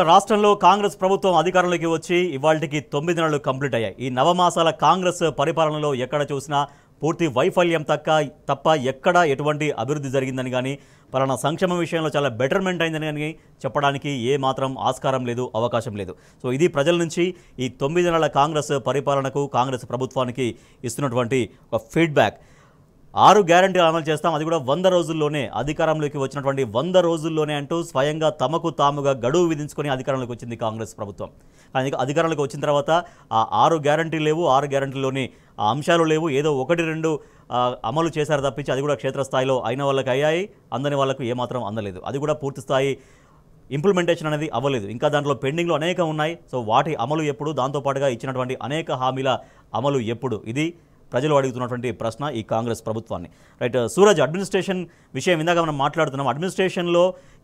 రాష్ట్రంలో కాంగ్రెస్ ప్రభుత్వం అధికారంలోకి వచ్చి ఇవాల్టికి 9 నెలలు కంప్లీట్ అయ్యాయి. ఈ నవమాసాల కాంగ్రెస్ పరిపాలనలో ఎక్కడ చూసినా పూర్తి వైఫల్యం తప్ప ఎక్కడ ఎటువంటి అభివృద్ధి జరిగిందని కానీ పలానా సంక్షేమ విషయంలో చాలా బెటర్మెంట్ అయిందని కానీ చెప్పడానికి ఏ మాత్రం ఆస్కారం లేదు, అవకాశం లేదు. సో ఇది ప్రజల నుంచి ఈ 9 నెలల కాంగ్రెస్ పరిపాలనకు కాంగ్రెస్ ప్రభుత్వానికి ఇస్తున్నటువంటి ఒక ఫీడ్బ్యాక్. 6 గ్యారంటీలు అమలు చేస్తాం, అది కూడా 100 రోజుల్లోనే, అధికారంలోకి వచ్చినటువంటి 100 రోజుల్లోనే అంటూ స్వయంగా తమకు తాముగా గడువు విధించుకొని అధికారంలోకి వచ్చింది కాంగ్రెస్ ప్రభుత్వం. కానీ అధికారంలోకి వచ్చిన తర్వాత ఆ 6 గ్యారంటీలు లేవు, 6 గ్యారంటీల్లోని ఆ అంశాలు లేవు. ఏదో 1-2 అమలు చేశారు తప్పించి అది కూడా క్షేత్రస్థాయిలో అయిన వాళ్ళకి అయ్యాయి, అందని వాళ్ళకు ఏమాత్రం అందలేదు. అది కూడా పూర్తి స్థాయి ఇంప్లిమెంటేషన్ అనేది అవ్వలేదు. ఇంకా దాంట్లో పెండింగ్లో అనేకం ఉన్నాయి. సో వాటి అమలు ఎప్పుడు, దాంతోపాటుగా ఇచ్చినటువంటి అనేక హామీల అమలు ఎప్పుడు, ఇది ప్రజలు అడుగుతున్నటువంటి ప్రశ్న ఈ కాంగ్రెస్ ప్రభుత్వాన్ని. రైట్ సూరజ్, అడ్మినిస్ట్రేషన్ విషయం ఇందాక మనం మాట్లాడుతున్నాం. అడ్మినిస్ట్రేషన్లో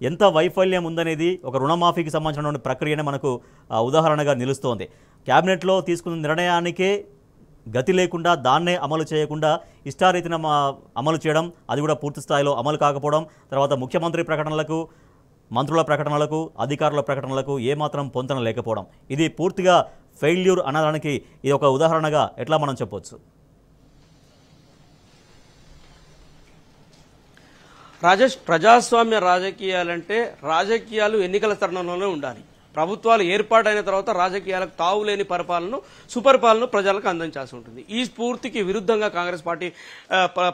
ఎంత వైఫల్యం ఉందనేది ఒక రుణమాఫీకి సంబంధించినటువంటి ప్రక్రియనే మనకు ఉదాహరణగా నిలుస్తోంది. క్యాబినెట్లో తీసుకున్న నిర్ణయానికే గతి లేకుండా, దాన్నే అమలు చేయకుండా ఇష్టారీతిన అమలు చేయడం, అది కూడా పూర్తి స్థాయిలో అమలు కాకపోవడం, తర్వాత ముఖ్యమంత్రి ప్రకటనలకు, మంత్రుల ప్రకటనలకు, అధికారుల ప్రకటనలకు ఏమాత్రం పొంతన లేకపోవడం, ఇది పూర్తిగా ఫెయిల్యూర్ అనడానికి ఇది ఒక ఉదాహరణగా ఎట్లా మనం చెప్పొచ్చు? రాజేష్, ప్రజాస్వామ్య రాజకీయాలంటే రాజకీయాలు ఎన్నికల తరుణంలోనే ఉండాలి. ప్రభుత్వాలు ఏర్పాటైన తర్వాత రాజకీయాలకు తావులేని పరిపాలనను, సుపరిపాలనను ప్రజలకు అందించాల్సి ఉంటుంది. ఈ స్ఫూర్తికి విరుద్ధంగా కాంగ్రెస్ పార్టీ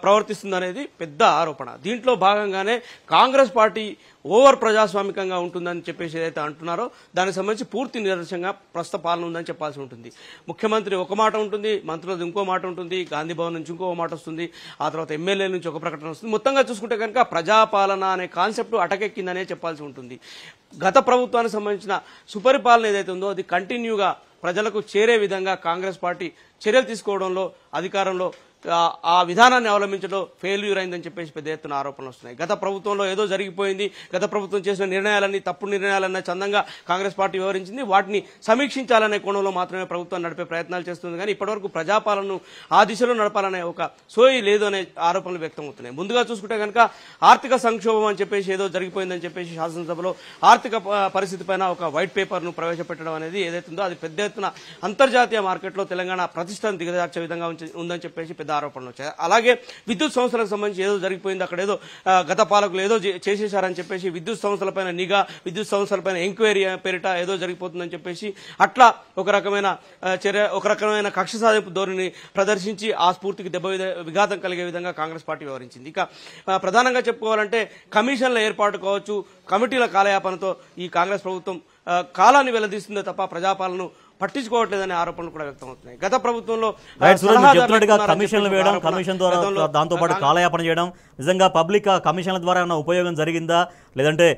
ప్రవర్తిస్తుందనేది పెద్ద ఆరోపణ. దీంట్లో భాగంగానే కాంగ్రెస్ పార్టీ ఓవర్ ప్రజాస్వామికంగా ఉంటుందని చెప్పేసి ఏదైతే అంటున్నారో దానికి సంబంధించి పూర్తి నిదర్శనంగా ప్రస్తుత పాలన ఉందని చెప్పాల్సి ఉంటుంది. ముఖ్యమంత్రి ఒక మాట ఉంటుంది, మంత్రులది ఇంకో మాట ఉంటుంది, గాంధీ భవన్ నుంచి ఇంకో మాట వస్తుంది, ఆ తర్వాత ఎమ్మెల్యే నుంచి ఒక ప్రకటన వస్తుంది. మొత్తంగా చూసుకుంటే కనుక ప్రజాపాలన అనే కాన్సెప్ట్ అటకెక్కిందనే చెప్పాల్సి ఉంటుంది. గత ప్రభుత్వానికి సంబంధించిన సుపరిపాలన ఏదైతే ఉందో అది కంటిన్యూగా ప్రజలకు చేరే విధంగా కాంగ్రెస్ పార్టీ చర్యలు తీసుకోవడంలో, అధికారంలో ఆ విధానాన్ని అవలంబించడం ఫెయిల్యూర్ అయిందని చెప్పేసి పెద్ద ఎత్తున ఆరోపణలు వస్తున్నాయి. గత ప్రభుత్వంలో ఏదో జరిగిపోయింది, గత ప్రభుత్వం చేసిన నిర్ణయాలన్నీ తప్పుడు నిర్ణయాలన్న చందంగా కాంగ్రెస్ పార్టీ వివరించింది. వాటిని సమీక్షించాలనే కోణంలో మాత్రమే ప్రభుత్వం నడిపే ప్రయత్నాలు చేస్తుంది. కానీ ఇప్పటివరకు ప్రజాపాలనను ఆ దిశలో నడపాలనే ఒక సోయి లేదు అనే ఆరోపణలు వ్యక్తమవుతున్నాయి. ముందుగా చూసుకుంటే కనుక ఆర్థిక సంక్షోభం అని చెప్పేసి ఏదో జరిగిపోయిందని చెప్పేసి శాసనసభలో ఆర్థిక పరిస్థితి పైన ఒక వైట్ పేపర్ను ప్రవేశపెట్టడం అనేది ఏదైతుందో అది పెద్ద ఎత్తున అంతర్జాతీయ మార్కెట్లో తెలంగాణ ప్రతిష్టను దిగజార్చే విధంగా ఉందని చెప్పేసి పెద్ద ఆరోపణలు వచ్చాయి. అలాగే విద్యుత్ సంస్థలకు సంబంధించి ఏదో జరిగిపోయింది, అక్కడ ఏదో గత పాలకులు ఏదో చేసేశారని చెప్పేసి విద్యుత్ సంస్థలపైన నిఘా, విద్యుత్ సంస్థలపైన ఎంక్వైరీ పేరిట ఏదో జరిగిపోతుందని చెప్పేసి అట్లా ఒక రకమైన చర్య, ఒక రకమైన కక్ష సాధింపు ధోరణిని ప్రదర్శించి ఆ స్ఫూర్తికి విఘాతం కలిగే విధంగా కాంగ్రెస్ పార్టీ వ్యవహరించింది. ఇక ప్రధానంగా చెప్పుకోవాలంటే కమిషన్ల ఏర్పాటు కావచ్చు, కమిటీల కాలయాపనతో ఈ కాంగ్రెస్ ప్రభుత్వం కాలాన్ని వెల్లదీస్తుందే తప్ప ప్రజాపాలనను పట్టించుకోవట్లేదనే ఆరోపణలు కూడా వ్యక్తమవుతున్నాయి. గత ప్రభుత్వంలో కమిషన్లు వేయడం, కమిషన్ ద్వారా దాంతో పాటు కాలయాపన చేయడం, నిజంగా పబ్లిక్ కమిషన్ల ద్వారా ఏమైనా ఉపయోగం జరిగిందా, లేదంటే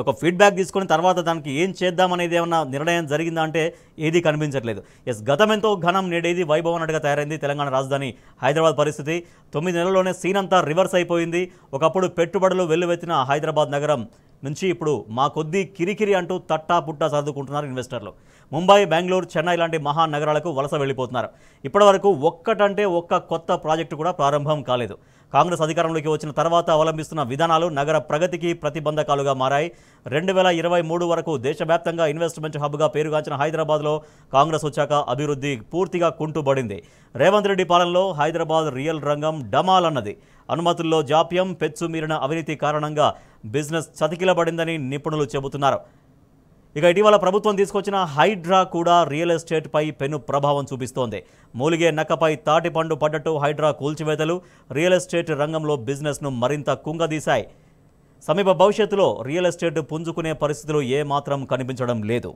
ఒక ఫీడ్బ్యాక్ తీసుకుని తర్వాత దానికి ఏం చేద్దామనేది ఏమన్నా నిర్ణయం జరిగిందా అంటే ఏది కనిపించట్లేదు. గతం ఎంతో ఘనం, నేడేది వైభవం అన్నట్టుగా తయారైంది తెలంగాణ రాజధాని హైదరాబాద్ పరిస్థితి. 9 నెలల్లోనే సీన్ అంతా రివర్స్ అయిపోయింది. ఒకప్పుడు పెట్టుబడులు వెల్లువెత్తిన హైదరాబాద్ నగరం నుంచి ఇప్పుడు మా కొద్దీ కిరికిరి అంటూ తట్టా పుట్టా సర్దుకుంటున్నారు ఇన్వెస్టర్లు. ముంబై, బెంగళూరు, చెన్నై లాంటి మహానగరాలకు వలస వెళ్ళిపోతున్నారు. ఇప్పటివరకు ఒక్కటంటే ఒక్క కొత్త ప్రాజెక్టు కూడా ప్రారంభం కాలేదు. కాంగ్రెస్ అధికారంలోకి వచ్చిన తర్వాత అవలంబిస్తున్న విధానాలు నగర ప్రగతికి ప్రతిబంధకాలుగా మారాయి. 2023 వరకు దేశవ్యాప్తంగా ఇన్వెస్ట్మెంట్ హబ్గా పేరుగాంచిన హైదరాబాద్లో కాంగ్రెస్ వచ్చాక అభివృద్ధి పూర్తిగా కుంటుపడింది. రేవంత్ రెడ్డి పాలనలో హైదరాబాద్ రియల్ రంగం డమాలన్నది. అనుమతుల్లో జాప్యం, పెచ్చు మీరిన అవినీతి కారణంగా బిజినెస్ చతికిలబడిందని నిపుణులు చెబుతున్నారు. ఇక ఇటీవల ప్రభుత్వం తీసుకొచ్చిన హైడ్రా కూడా రియల్ ఎస్టేట్పై పెను ప్రభావం చూపిస్తోంది. మూలిగే నక్కపై తాటిపండు పడ్డట్టు హైడ్రా కూల్చివేతలు రియల్ ఎస్టేట్ రంగంలో బిజినెస్ను మరింత కుంగదీశాయి. సమీప భవిష్యత్తులో రియల్ ఎస్టేట్ పుంజుకునే పరిస్థితులు ఏమాత్రం కనిపించడం లేదు.